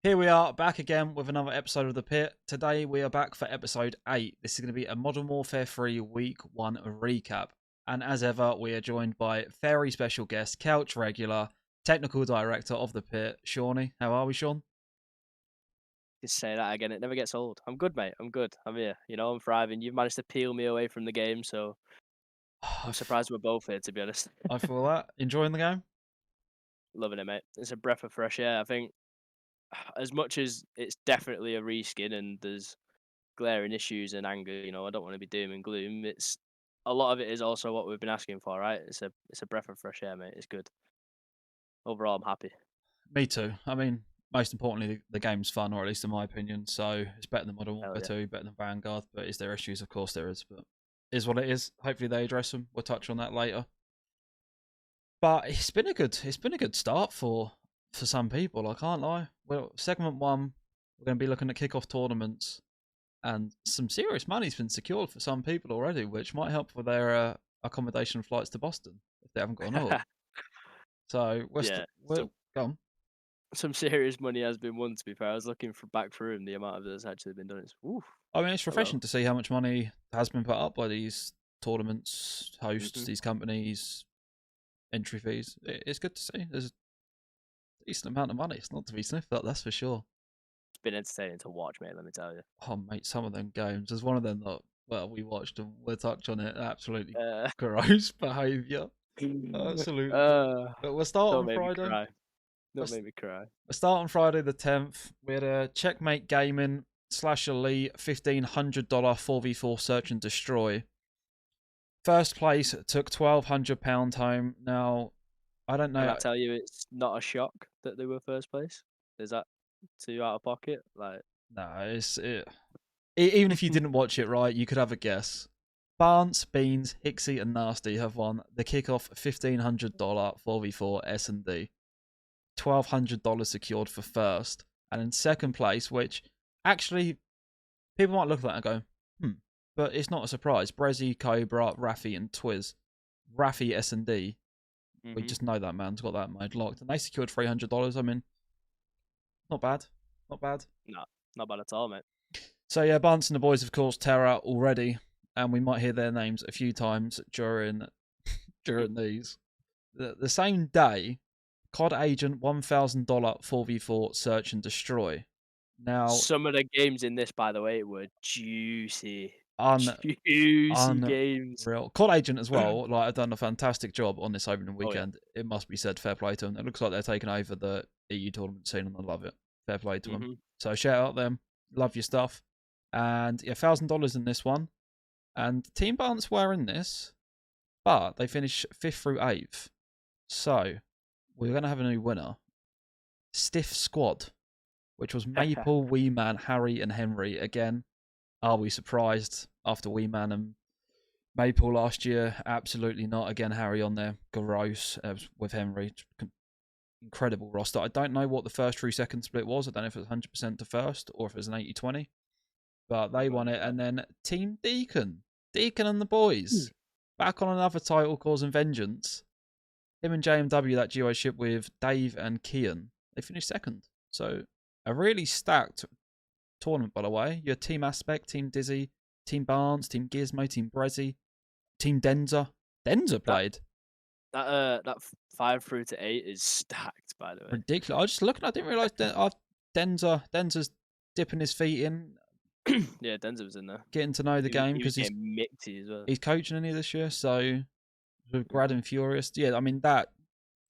Here we are back again with another episode of The Pit. Today we are back for episode 8. This is going to be a Modern Warfare 3 Week 1 recap. And as ever, we are joined by very special guest, couch regular, technical director of The Pit, Seanyy. How are we, Sean? Just say that again. It never gets old. I'm good, mate. I'm good. I'm here. I'm thriving. You've managed to peel me away from the game, so I'm surprised we're both here, to be honest. I feel that. Enjoying the game? Loving it, mate. It's a breath of fresh air. I think as much as it's definitely a reskin and there's glaring issues and anger, I don't want to be doom and gloom. It's a lot of it is also what we've been asking for, right? It's a breath of fresh air, mate. It's good. Overall, I'm happy. Me too. I mean, most importantly, the game's fun, or at least in my opinion. So it's better than Modern Hell Warfare yeah. 2, better than Vanguard. But is there issues? Of course there is. But is what it is. Hopefully they address them. We'll touch on that later. But it's been a good start for some people. I can't lie. Well, segment 1, we're going to be looking at kickoff tournaments, and some serious money's been secured for some people already, which might help for their accommodation flights to Boston if they haven't got an org. So Yeah. we're go on. Some serious money has been won, to be fair. I was looking back through and the amount of it that's actually been done. It's oof. I mean, it's Hello. refreshing to see how much money has been put up by these tournaments, hosts, Mhm. these companies, entry fees. It's good to see. There's a decent amount of money. It's not to be sniffed at, that's for sure. It's been entertaining to watch, mate, let me tell you. Oh, mate, some of them games. There's one of them that, well, we watched and we'll touch on it. Absolutely Uh, gross behaviour. Absolute. uh, But we'll start don't on make me Friday. cry. We'll Don't make me cry. start on Friday the 10th. We had a Checkmate Gaming / Elite $1,500 4v4 Search and Destroy. First place took £1,200 home. Now, I don't Can know. I tell you it's not a shock that they were first place? Is that too out of pocket? Like, No, even if you didn't watch it right, you could have a guess. Barnes, Beans, Hixie, and Nasty have won the kickoff $1,500 4v4 S&D. $1,200 secured for first. And in second place, which actually people might look at that and go, but it's not a surprise. Brezzy, Cobra, Rafi, and Twiz. Rafi S&D. We just know that man's got that mode locked. And they secured $300. I mean, not bad. Not bad. no, not bad at all, mate. So yeah, Barnes and the boys, of course, tear out already. And we might hear their names a few times during these. The same day, COD Agent $1,000 4v4 Search and Destroy. Now, Some of the games in this, by the way, were juicy. un Juicy games. unreal. COD Agent as well, like, I've done a fantastic job on this opening Oh, yeah. weekend. It must be said, fair play to them. It looks like they're taking over the EU tournament scene, and I love it. Fair play to them. So shout out them. Love your stuff. And yeah, $1,000 in this one. And Team Barnes were in this, but they finished 5th through 8th. So we're going to have a new winner. Stiff Squad, which was Maple, Wee Man, Harry, and Henry. Again, are we surprised after Wee Man and Maple last year? Absolutely not. Again, Harry on there. Gross with Henry. Incredible roster. I don't know what the first through second split was. I don't know if it was 100% to first or if it was an 80-20. But they won it. And then Team Deacon and the boys, back on another title, causing vengeance. Him and JMW, that duo ship with Dave and Kian, they finished second. So a really stacked tournament, by the way. Your Team Aspect, Team Dizzy, Team Barnes, Team Gizmo, Team Brezzy, Team Denza. Denza played. That 5 through to 8 is stacked, by the way. Ridiculous. I was just looking, I didn't realise Denza's dipping his feet in. Yeah, Denza was in there. Getting to know the game because because mixy as well. he's coaching any this year, so with Grad and Furious. Yeah, I mean, that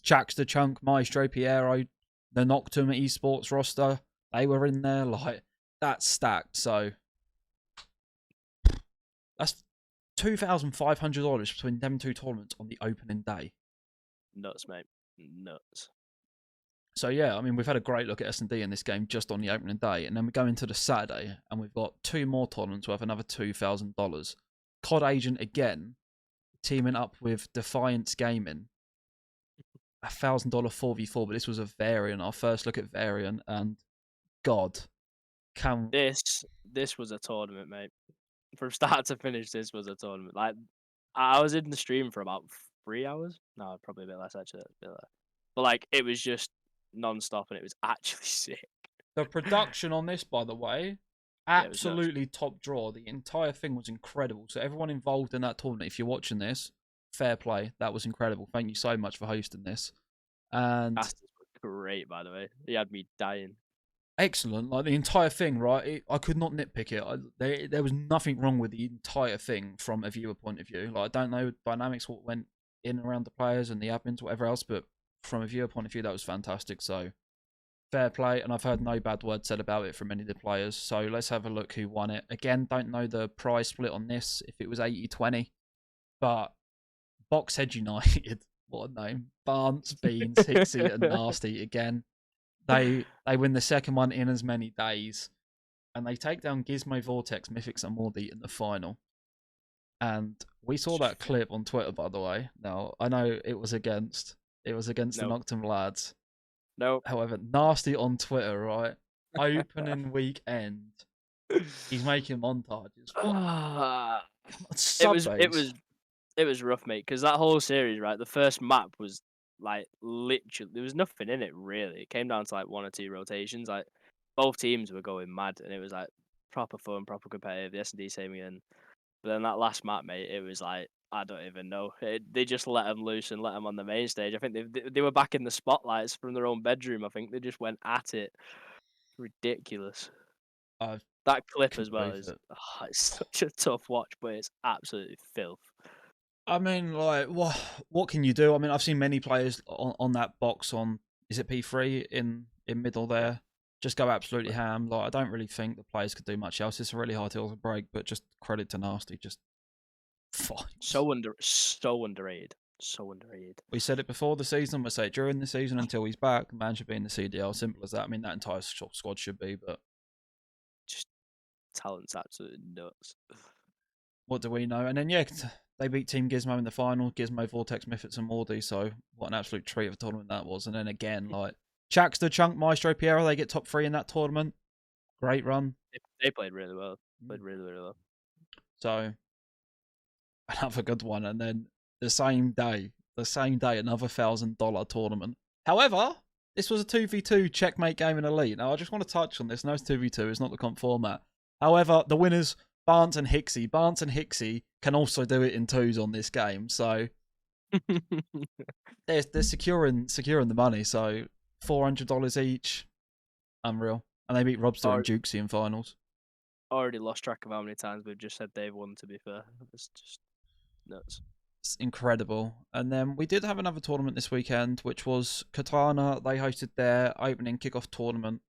Jackster Chunk, Maestro Piero, the Noctum esports roster, they were in there. Like, that's stacked. So that's $2,500 between them two tournaments on the opening day. Nuts, mate. Nuts. So yeah, I mean, we've had a great look at S&D in this game just on the opening day, and then we go into the Saturday, and we've got 2 more tournaments worth another $2,000. COD Agent again, teaming up with Defiance Gaming, $1,000 4v4, but this was a variant. Our first look at variant, and God, This was a tournament, mate. From start to finish, this was a tournament. Like, I was in the stream for about 3 hours. No, probably a bit less actually. But like, it was just non-stop, and it was actually sick. The production on this, by the way, absolutely top draw. The entire thing was incredible. So everyone involved in that tournament, if you're watching this, fair play. That was incredible. Thank you so much for hosting this. And That's great, by the way. He had me dying. Excellent. Like the entire thing, right? I could not nitpick it. There was nothing wrong with the entire thing from a viewer point of view. Like I don't know dynamics, what went in and around the players and the admins, whatever else, but from a viewer point of view, that was fantastic. So fair play, and I've heard no bad word said about it from any of the players. So let's have a look who won it. Again, don't know the prize split on this, if it was 80-20, but Boxhead United, what a name. Barnes, Beans, Hixie, and Nasty again. They win the second one in as many days, and they take down Gizmo, Vortex, Mythics, and Mordi in the final. And we saw that clip on Twitter, by the way. Now I know it was against the Nocturne lads. No. However, Nasty on Twitter, right? Opening weekend, he's making montages. It was rough, mate. Because that whole series, right? The first map was like literally there was nothing in it really. It came down to like 1 or 2 rotations. Like both teams were going mad, and it was like proper fun, proper competitive. The S&D same again. But then that last map, mate, it was like I don't even know. They just let them loose and let them on the main stage. I think they were back in the spotlights from their own bedroom. I think they just went at it. Ridiculous. That clip as well is it's such a tough watch, but it's absolutely filth. I mean, like, what can you do? I mean, I've seen many players on that box on, is it P3 in middle there, just go absolutely ham. Like, I don't really think the players could do much else. It's a really hard hill to break, but just credit to Nasty, just fine. So underrated. So underrated. We said it before the season, we'll say it during the season until he's back. Man should be in the CDL, simple as that. I mean, that entire squad should be, but just talent's absolutely nuts. What do we know? And then, yeah, they beat Team Gizmo in the final. Gizmo, Vortex, Mythics, and Mordi. So what an absolute treat of a tournament that was. And then again, like Chaxter, Chunk, Maestro, Piero, they get top 3 in that tournament. Great run. They played really well. Played really, really well. So another good one. And then the same day, another $1,000 tournament. However, this was a 2v2 checkmate game in Elite. Now, I just want to touch on this. No, it's 2v2. It's not the comp format. However, the winners, Barnes and Hixie. Barnes and Hixie can also do it in 2s on this game. So they're securing the money. So $400 each. Unreal. And they beat Robster and Jukesy in finals. Already lost track of how many times we've just said they've won, to be fair. It's just nuts. It's incredible. And then we did have another tournament this weekend, which was Katana. They hosted their opening kickoff tournament,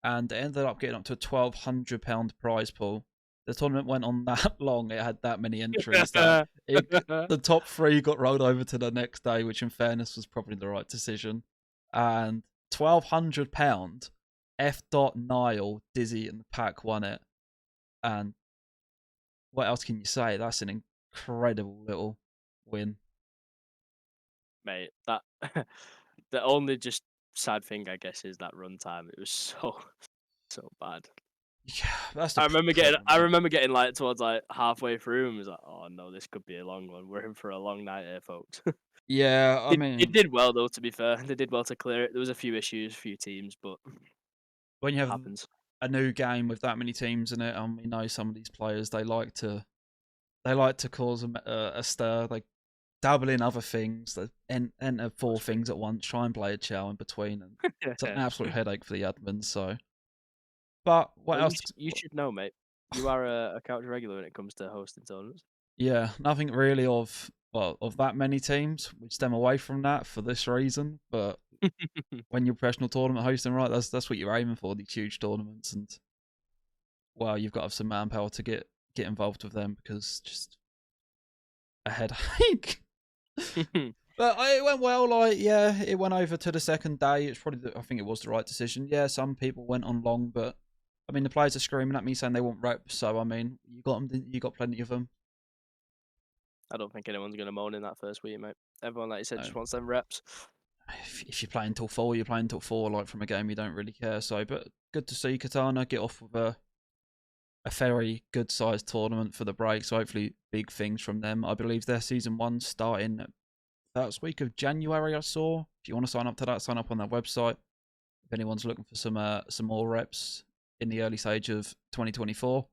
and it ended up getting up to a £1,200 prize pool. The tournament went on that long; it had that many entries. The top 3 got rolled over to the next day, which, in fairness, was probably the right decision. And £1,200, F. Nile, Dizzy, and the pack won it. And what else can you say? That's an incredible little win, mate. That the only just sad thing, I guess, is that runtime. It was so bad. Yeah, that's I remember getting like towards like halfway through and was like, oh no, this could be a long one. We're in for a long night here, folks. Yeah, I mean, it did well though. To be fair, they did well to clear it. There was a few issues, a few teams, but when you have a new game with that many teams in it, and we know some of these players, they like to cause a stir. They dabble in other things, enter 4 things at once, try and play a chow in between, and it's an absolute headache for the admins. So, but what else? You should know, mate. You are a couch regular when it comes to hosting tournaments. Yeah, nothing really of that many teams. We stem away from that for this reason, but when you're professional tournament hosting, right, that's what you're aiming for, these huge tournaments, and well, you've got to have some manpower to get involved with them, because just a headache. But it went well. Like, yeah, it went over to the second day. It's probably I think it was the right decision. Yeah, some people went on long, but I mean, the players are screaming at me saying they want reps. So I mean, you got them. You got plenty of them. I don't think anyone's going to moan in that first week, mate. Everyone, like you said, just wants them reps. If you're playing till 4, you're playing till 4. Like, from a game, you don't really care. So, but good to see Katana get off with a very good sized tournament for the break. So hopefully big things from them. I believe their season 1 starting first week of January. I saw. If you want to sign up to that, sign up on their website. if anyone's looking for some more reps in the early stage of 2024.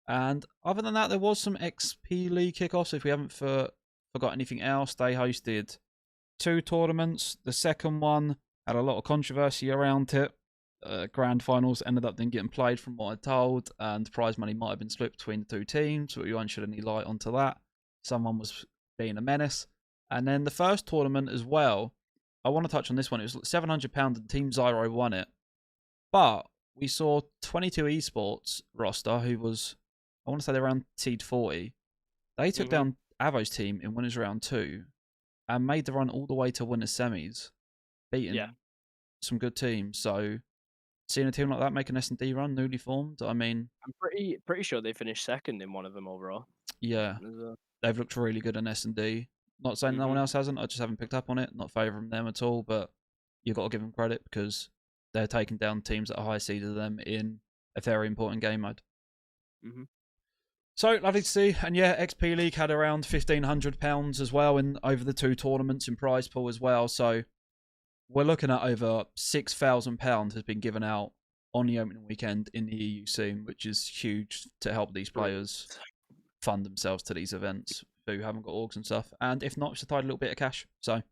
And other than that, there was some XP League kickoffs. If we haven't forgot anything else, they hosted 2 tournaments. The second one had a lot of controversy around it. Grand finals ended up then getting played from what I'm told, and prize money might have been split between the 2 teams, but we won't shed any light onto that. Someone was being a menace. And then the first tournament as well, I want to touch on this one. It was £700 and Team Zyro won it. But we saw 22 Esports roster, who was, I want to say they're around seed 40. They took down Avo's team in winners round 2 and made the run all the way to winners semis, beating some good teams. So seeing a team like that make an S&D run, newly formed, I mean, I'm pretty sure they finished second in one of them overall. Yeah, they've looked really good in S&D. Not saying no one else hasn't, I just haven't picked up on it. Not favouring them at all, but you've got to give them credit because they're taking down teams that are high seeded them in a very important game mode. So lovely to see. And yeah, XP League had around £1,500 as well in over the 2 tournaments in prize pool as well. So we're looking at over £6,000 has been given out on the opening weekend in the EU scene, which is huge to help these players fund themselves to these events who haven't got orgs and stuff. And if not, it's a tidy little bit of cash. So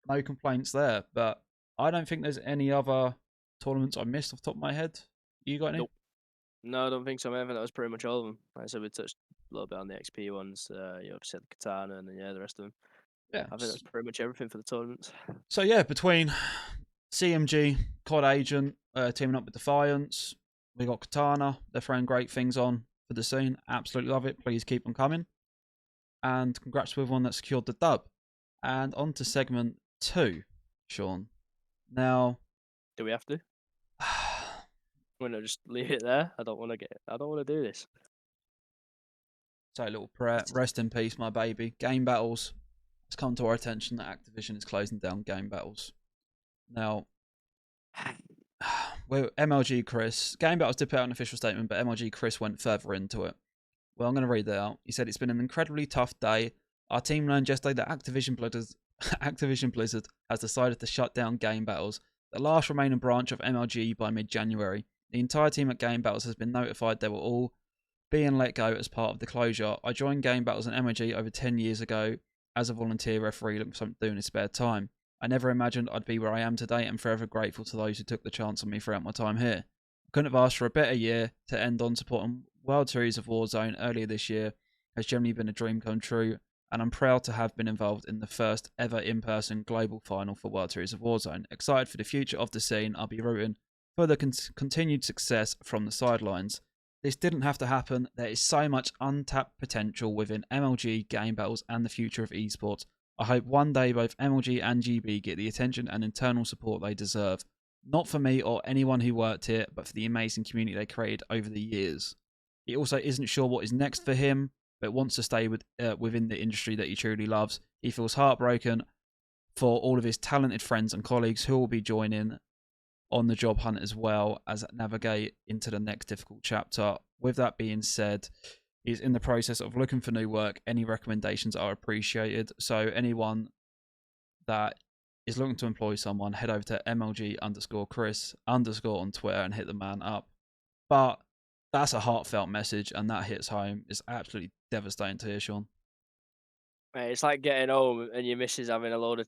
no complaints there. But I don't think there's any other tournaments I missed off the top of my head. You got any? Nope. No, I don't think so. I think that was pretty much all of them. Like I said, we touched a little bit on the XP ones. You obviously had the Katana and then the rest of them. Yeah, I think that's pretty much everything for the tournaments. So yeah, between CMG, COD Agent, teaming up with Defiance, we got Katana. They're throwing great things on for the scene. Absolutely love it. Please keep them coming. And congrats to everyone that secured the dub. And on to segment 2, Sean. Now, do we have to? I'm gonna just leave it there. I don't want to do this. Say a little prayer. Rest in peace, my baby. Game Battles. It's come to our attention that Activision is closing down Game Battles. Now, well, MLG Chris. Game Battles did put out an official statement, but MLG Chris went further into it. Well, I'm going to read that out. He said, "It's been an incredibly tough day. Our team learned yesterday that Activision Blizzard has decided to shut down Game Battles, the last remaining branch of MLG, by mid-January. The entire team at Game Battles has been notified they will all being let go as part of the closure. I joined Game Battles and MLG over 10 years ago as a volunteer referee looking for something to do in his spare time. I never imagined I'd be where I am today and forever grateful to those who took the chance on me throughout my time here. I couldn't have asked for a better year to end on. Supporting World Series of Warzone earlier this year has generally been a dream come true, and I'm proud to have been involved in the first ever in-person global final for World Series of Warzone. Excited for the future of the scene. I'll be rooting for the continued success from the sidelines. This didn't have to happen. There is so much untapped potential within MLG, Game Battles, and the future of esports. I hope one day both MLG and GB get the attention and internal support they deserve. Not for me or anyone who worked here, but for the amazing community they created over the years." He also isn't sure what is next for him, but wants to stay within the industry that he truly loves. He feels heartbroken for all of his talented friends and colleagues who will be joining on the job hunt as well as navigate into the next difficult chapter. With that being said, he's in the process of looking for new work. Any recommendations are appreciated. So anyone that is looking to employ someone, head over to MLG_Chris_ on Twitter and hit the man up. But that's a heartfelt message, and that hits home. It's absolutely devastating to hear, Sean. Mate, it's like getting home and your missus having a load of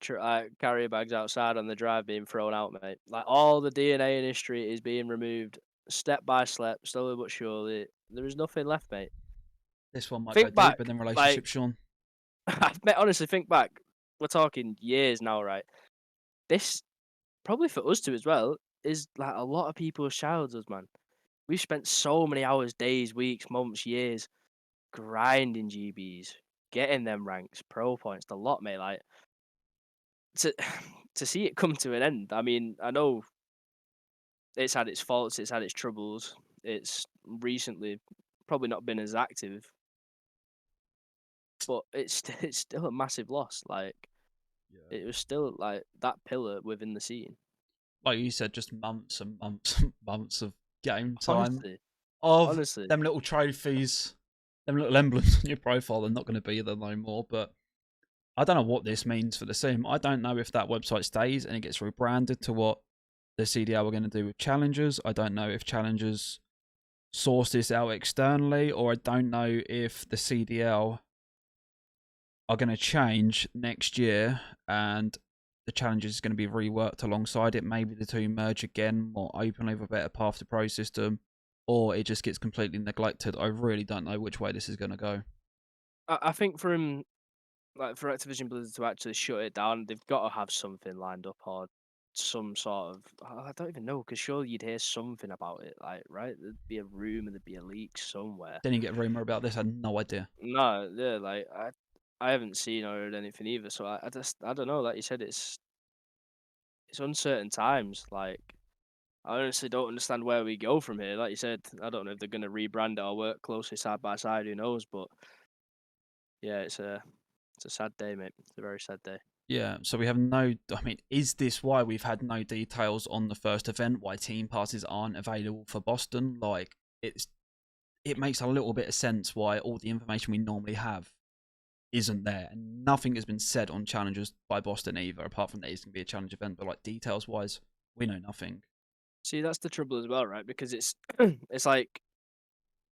carrier bags outside on the drive being thrown out, mate. Like, all the DNA in history is being removed step by step, slowly but surely. There is nothing left, mate. This one might Think go back, deep in the relationship, like, Sean. mate, honestly, think back. We're talking years now, right? This, probably for us too as well, is like a lot of people's childhoods, man. We've spent so many hours, days, weeks, months, years grinding GBs, getting them ranks, pro points, the lot, mate. Like, to to see it come to an end. I mean, I know it's had its faults, it's had its troubles. It's recently probably not been as active, but it's still a massive loss. Like, it was still like that pillar within the scene. Like you said, just months and months and months of game time. Honestly. Them little trophies, them little emblems on your profile. They're not going to be there no more. But I don't know what this means for the scene. I don't know if that website stays and it gets rebranded to what the CDL are going to do with challengers. I don't know if challengers source this out externally, or I don't know if the CDL are going to change next year and the challenges is going to be reworked alongside it. Maybe the two merge again more openly with a better path to pro system, or it just gets completely neglected. I really don't know which way this is going to go. I think for Activision Blizzard to actually shut it down, they've got to have something lined up or some sort of, I don't even know, because surely you'd hear something about it, like, right? There'd be a rumor, there'd be a leak somewhere. Didn't you get a rumor about this? I had no idea. No, yeah, like I haven't seen or heard anything either. So I don't know. Like you said, it's uncertain times. Like I honestly don't understand where we go from here. Like you said, I don't know if they're gonna rebrand it or work closely side by side. Who knows? But yeah, it's a sad day, mate. It's a very sad day. Yeah, so we have no. I mean, is this why we've had no details on the first event? Why team passes aren't available for Boston? Like, it makes a little bit of sense why all the information we normally have isn't there, and nothing has been said on challenges by Boston either, apart from that it's gonna be a challenge event. But like details wise, we know nothing. See, that's the trouble as well, right? Because it's it's like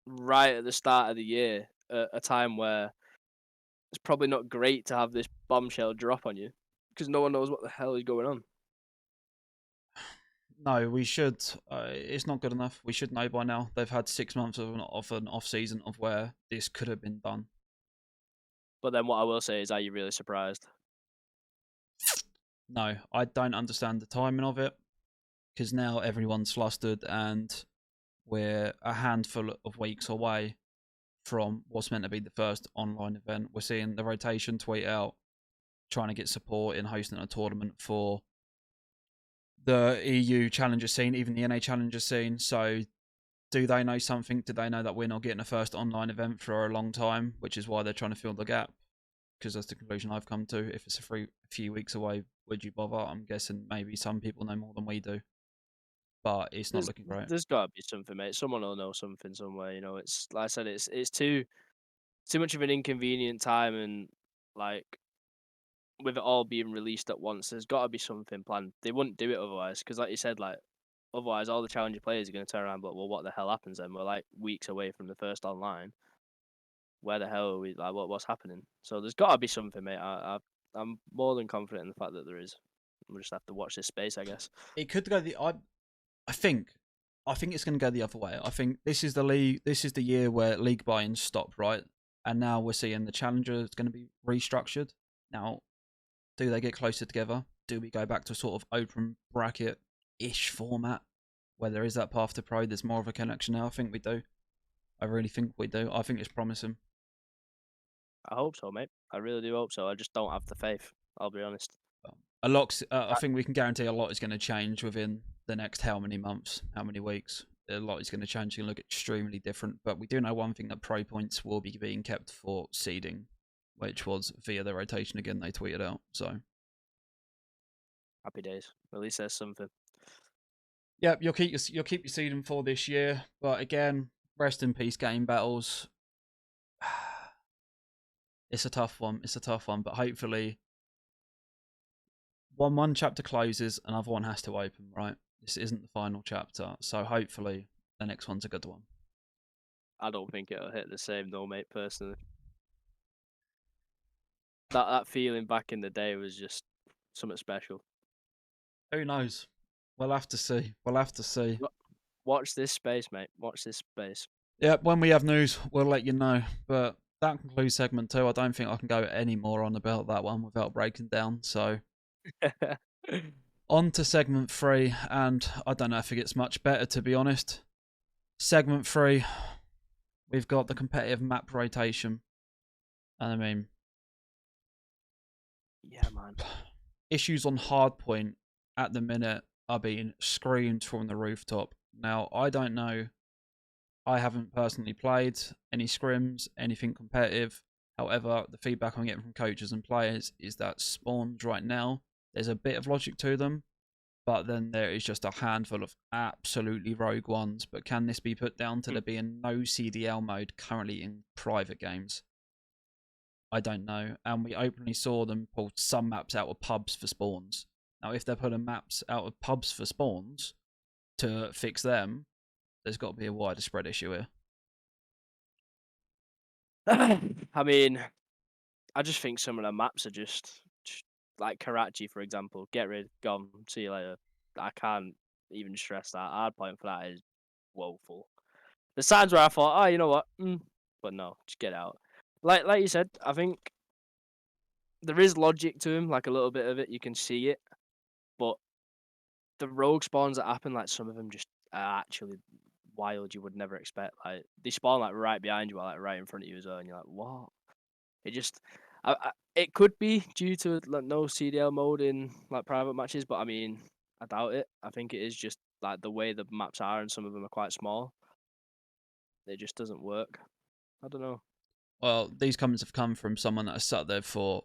right at the start of the year, a time where it's probably not great to have this bombshell drop on you because no one knows what the hell is going on. No, we should. It's not good enough. We should know by now. They've had 6 months of an off season of where this could have been done. But then what I will say is, are you really surprised? No, I don't understand the timing of it because now everyone's flustered and we're a handful of weeks away from what's meant to be the first online event. We're seeing the rotation tweet out trying to get support in hosting a tournament for the EU challenger scene, even the NA challenger scene. So do they know something? Do they know that we're not getting a first online event for a long time, which is why they're trying to fill the gap? Because that's the conclusion I've come to. If it's a few weeks away, would you bother? I'm guessing maybe some people know more than we do, but it's not looking great. There's got to be something, mate. Someone will know something somewhere. You know, it's like I said, it's too much of an inconvenient time, and like with it all being released at once, there's got to be something planned. They wouldn't do it otherwise, because like you said, like otherwise all the challenger players are going to turn around. But well, what the hell happens then? We're like weeks away from the first online. Where the hell are we? Like, what's happening? So there's got to be something, mate. I'm more than confident in the fact that there is. We'll just have to watch this space, I guess. It could go the. I think it's going to go the other way. I think this is the league. This is the year where league buy-ins stop, right? And now we're seeing the challenger is going to be restructured. Now, do they get closer together? Do we go back to sort of open bracket-ish format where there is that path to pro? There's more of a connection now. I think we do. I really think we do. I think it's promising. I hope so, mate. I really do hope so. I just don't have the faith. I'll be honest. A lot. I think we can guarantee a lot is going to change within the next how many months, how many weeks. A lot is going to change. It's going to look extremely different. But we do know one thing, that pro points will be being kept for seeding, which was via the rotation again. They tweeted out. So happy days. At least there's something. Yeah, you'll keep your seeding for this year. But again, rest in peace, Game Battles. It's a tough one. It's a tough one. But hopefully, one chapter closes, another one has to open. Right. This isn't the final chapter, so hopefully the next one's a good one. I don't think it'll hit the same though, mate, personally. That feeling back in the day was just something special. Who knows? We'll have to see. We'll have to see. Watch this space, mate. Watch this space. Yeah, when we have news, we'll let you know. But that concludes segment 2. I don't think I can go any more on about that one without breaking down. So on to segment 3, and I don't know if it gets much better, to be honest. Segment 3, we've got the competitive map rotation. And I mean, yeah, man. Issues on hardpoint at the minute are being screamed from the rooftop. Now, I don't know. I haven't personally played any scrims, anything competitive. However, the feedback I'm getting from coaches and players is that spawns right now, there's a bit of logic to them, but then there is just a handful of absolutely rogue ones. But can this be put down to there being no CDL mode currently in private games? I don't know. And we openly saw them pull some maps out of pubs for spawns. Now, if they're pulling maps out of pubs for spawns to fix them, there's got to be a wider spread issue here. I mean, I just think some of the maps are just like Karachi, for example. Get rid, gone, see you later. I can't even stress that. Hard point for that is woeful. The signs where I thought, oh, you know what? But no, just get out. Like you said, I think there is logic to him, like a little bit of it. You can see it, but the rogue spawns that happen, like some of them just are actually wild. You would never expect. Like they spawn like right behind you, or like right in front of you as well, and you're like, what? It just, it could be due to like no CDL mode in like private matches, but I mean, I doubt it. I think it is just like the way the maps are, and some of them are quite small. It just doesn't work. I don't know. Well, these comments have come from someone that has sat there for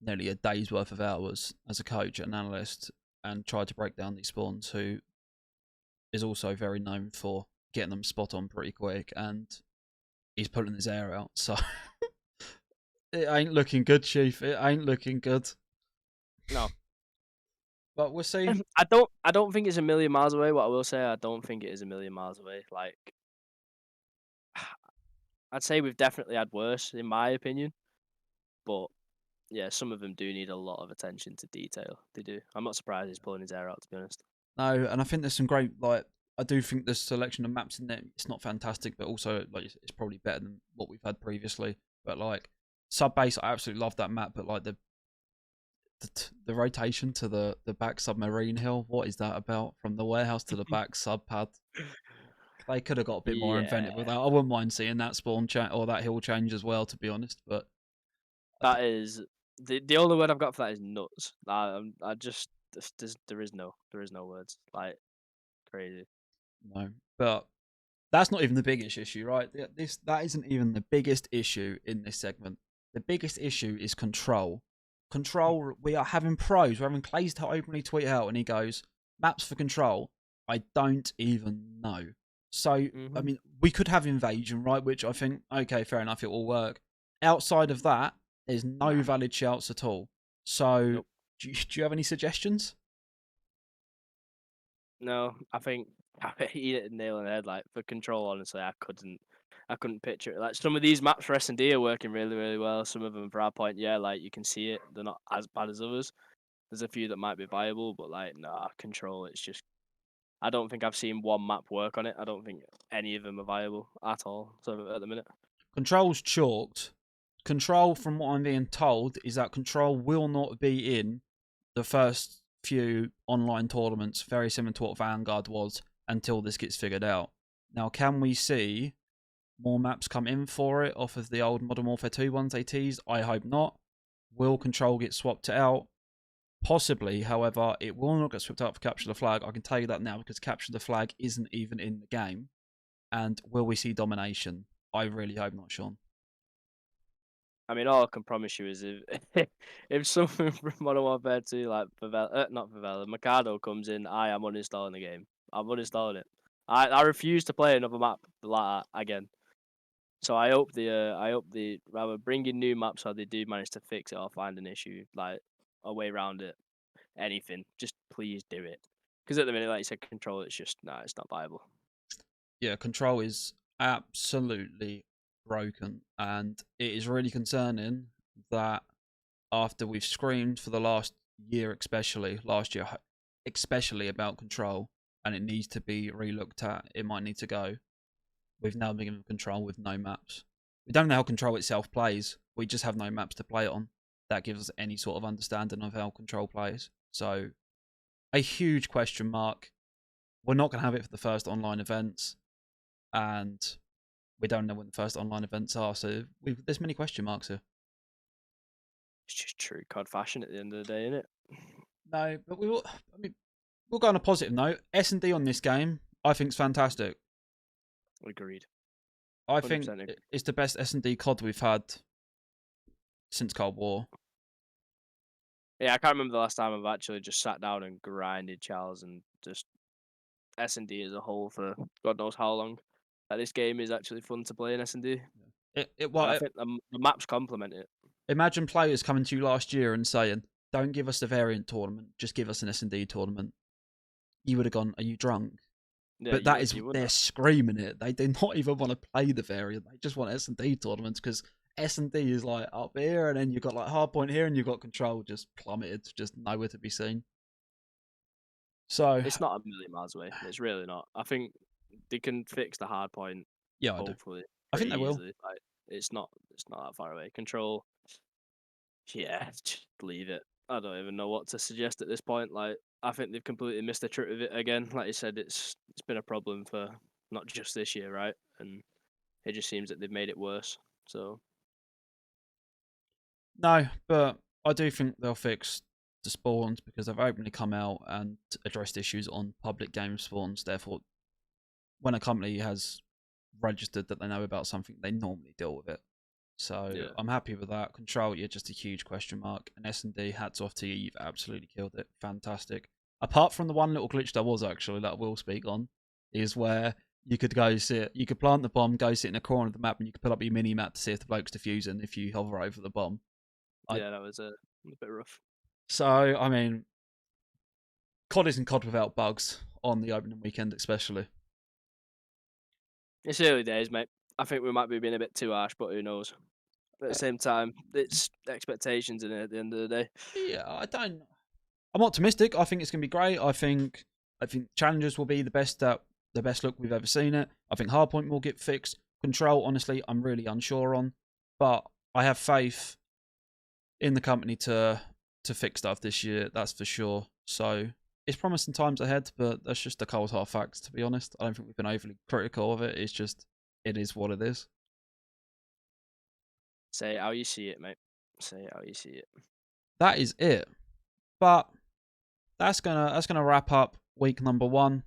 nearly a day's worth of hours as a coach and analyst and tried to break down these spawns, who is also very known for getting them spot on pretty quick, and he's pulling his hair out. So it ain't looking good, Chief. It ain't looking good. No. But we'll see. I don't think it's a million miles away. What I will say, I don't think it is a million miles away. Like, I'd say we've definitely had worse, in my opinion. But yeah, some of them do need a lot of attention to detail. They do. I'm not surprised he's pulling his hair out, to be honest. No, and I think there's some great, like, I do think the selection of maps in there, it's not fantastic, but also like it's probably better than what we've had previously. But like sub base, I absolutely love that map. But like the rotation to the back submarine hill, what is that about? From the warehouse to the back sub pad. They could have got a bit more inventive with that. I wouldn't mind seeing that spawn or that hill change as well, to be honest. But that is the only word I've got for that is nuts. I just there is no words. Like, crazy. No, but that's not even the biggest issue, right? That isn't even the biggest issue in this segment. The biggest issue is control. Control. We are having pros. We're having Clays to openly tweet out, and he goes, "Maps for control. I don't even know." So I mean, we could have invasion, right? Which I think, okay, fair enough, it will work. Outside of that, there's no valid shouts at all. So, Nope. do you have any suggestions? No, I think he hit the nail on the head. Like, for control, honestly, I couldn't picture it. Like, some of these maps for S&D are working really, really well. Some of them for our point, yeah, like you can see it. They're not as bad as others. There's a few that might be viable, but like, nah, control. It's just, I don't think I've seen one map work on it. I don't think any of them are viable at all. So at the minute, Control's chalked. Control, from what I'm being told, is that Control will not be in the first few online tournaments, very similar to what Vanguard was, until this gets figured out. Now, can we see more maps come in for it off of the old Modern Warfare 2 ones they teased? I hope not. Will Control get swapped out? Possibly, however, it will not get swapped out for Capture the Flag. I can tell you that now, because Capture the Flag isn't even in the game. And will we see domination? I really hope not, Sean. I mean, all I can promise you is if someone from Modern Warfare 2, like not Favela, Mikado comes in, I am uninstalling the game. I'm uninstalling it. I refuse to play another map like that again. So I hope they rather bring in new maps, or they do manage to fix it or find an issue, like a way around it. Anything, just please do it. Because at the minute, like you said, control, it's just it's not viable. Yeah, control is absolutely broken, and it is really concerning that after we've screamed for the last year, especially about control, and it needs to be relooked at, it might need to go. We've now been given control with no maps. We don't know how control itself plays. We just have no maps to play it on. That gives us any sort of understanding of how control plays. So, a huge question mark. We're not going to have it for the first online events, and we don't know when the first online events are. So, there's many question marks here. It's just true COD fashion at the end of the day, isn't it? No, but we will. I mean, we'll go on a positive note. S&D on this game, I think, is fantastic. Agreed. I think it's the best S&D COD we've had since Cold War. Yeah, I can't remember the last time I've actually just sat down and grinded Charles and just S&D as a whole for God knows how long. Like, this game is actually fun to play in S&D. I think the maps complement it. Imagine players coming to you last year and saying, don't give us the variant tournament, just give us an S&D tournament, you would have gone, are you drunk? Yeah, But that is, you would they're have. screaming it. They do not even want to play the variant. They just want S&D tournaments because S&D is like up here, and then you've got like hardpoint here, and you've got control just plummeted, just nowhere to be seen. So It's not a million miles away. It's really not. I think they can fix the hard point. yeah, I do. Hopefully, I pretty think they will. easily. Like it's not that far away. Control. Yeah, just leave it. I don't even know what to suggest at this point. Like I think they've completely missed the trick with it again. Like you said, it's been a problem for not just this year, right? And it just seems that they've made it worse. So No, but I do think they'll fix the spawns because they've openly come out and addressed issues on public game spawns. Therefore, when a company has registered that they know about something, they normally deal with it. So yeah, I'm happy with that. Control, you're just a huge question mark. And S&D, hats off to you. You've absolutely killed it. Fantastic. Apart from the one little glitch there was actually that I will speak on, is where you could go sit, you could plant the bomb, go sit in a corner of the map, and you could put up your mini map to see if the bloke's defusing if you hover over the bomb. yeah, that was a bit rough. So I mean, COD isn't COD without bugs on the opening weekend, especially. It's early days, mate. I think we might be being a bit too harsh, but who knows? At the same time, it's expectations in it at the end of the day. Yeah, I don't. I'm optimistic. I think it's going to be great. I think challenges will be the best look we've ever seen it. I think hardpoint will get fixed. Control, honestly, I'm really unsure on, but I have faith in the company to fix stuff this year. That's for sure. So it's promising times ahead, but that's just the cold hard facts. To be honest, I don't think we've been overly critical of it. It's just it is what it is. Say it how you see it, mate. Say it how you see it. That is it. But that's gonna wrap up week number 1.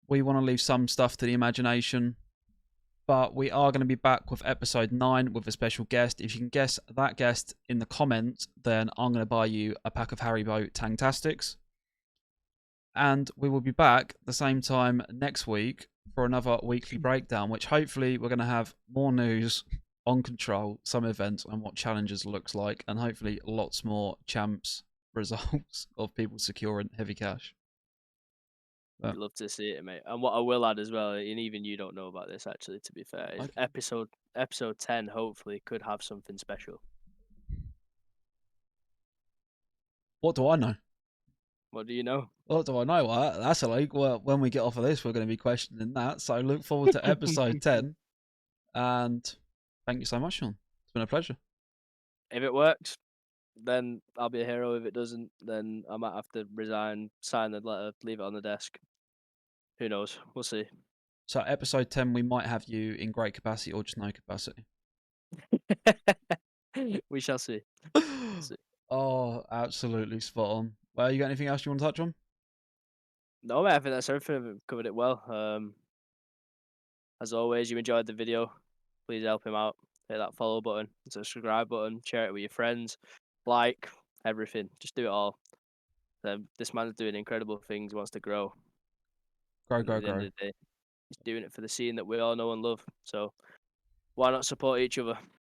We want to leave some stuff to the imagination, but we are going to be back with episode 9 with a special guest. If you can guess that guest in the comments, then I'm going to buy you a pack of Haribo Tangtastics. And we will be back the same time next week for another weekly breakdown, which hopefully we're going to have more news on Control, some events, and what challenges looks like, and hopefully lots more champs results of people securing heavy cash. I'd love to see it, mate. And what I will add as well, and even you don't know about this actually, to be fair, is Okay. episode 10 hopefully could have something special. What do I know? What do you know? What do I know? That's a leak. Well, when we get off of this, we're going to be questioning that. So look forward to episode 10. And thank you so much, Sean. It's been a pleasure. If it works, then I'll be a hero. If it doesn't, then I might have to resign, sign the letter, leave it on the desk. Who knows? We'll see. So episode 10, we might have you in great capacity or just no capacity. We shall see. See. Oh, absolutely spot on. Well, you got anything else you want to touch on? No, mate, I think that's everything. We've covered it well. As always, you enjoyed the video, please help him out. Hit that follow button, subscribe button, share it with your friends, like everything. Just do it all. This man's doing incredible things. He wants to grow. Grow, And at grow, the end grow. of the day, he's doing it for the scene that we all know and love. So why not support each other?